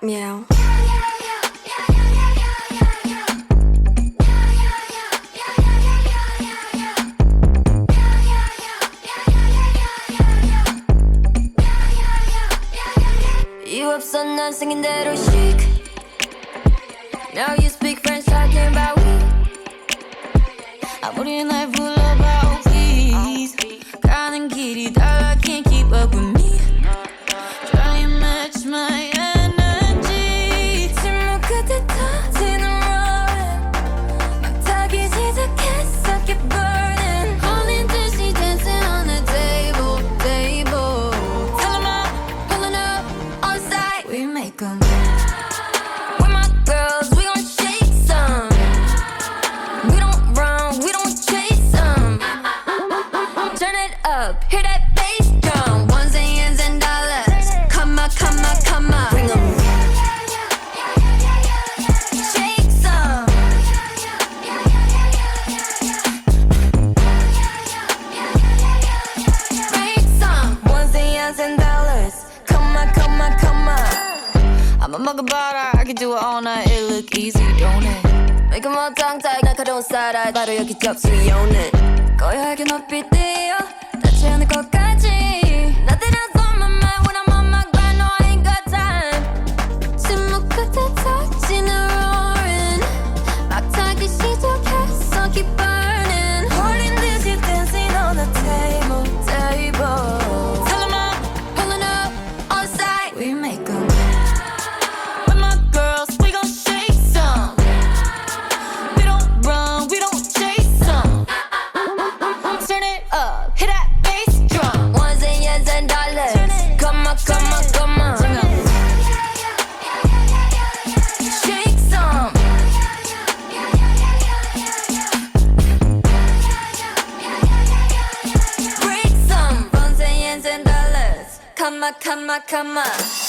Meow. You 없어 난 생긴 대로 chic. Now you speak French talking about we. 아무리 날 불러봐 please. 가는 길이 달라 can't keep up with me. Try and match my energy. 침묵 끝에 터지는 roaring. 막 타기 시작했어 keep burning. 홀린 듯이 dancing on the table. Tell 'em I'm pulling up on site. We make 'em. We're my girls, we gon' shake some. We don't run, we don't chase them. Turn it up, hear that bass drum. Ones and years and dollars. Come on, come on, come on. Bring 'em. Shake some. Break some. Ones and years and dollars. Come on, come on, come on. I'm a mug of butter, I can do it all night. It look easy, don't it? Make 'em all tongue-tied, 날카로운 쌀알. 바로 여기 접수해 오는. 고요하게 높이 뛰어 닿지 않을 것까지. Nothing else on my mind when I'm on my grind. No, I ain't got time. 침묵 끝에 터지는 roaring. 막 타기 시작했어 keep burning. 홀린 듯이 dancing on the table. Tell 'em I'm pulling up on site. We make 'em. We're my girls, we gon' shake some. We don't run, we don't chase some. Turn it up, hit that bass drum. Ones and years and dollars. Come on, come on, come on. Shake some. Break some. Ones and years and dollars. Come on, come on, come on.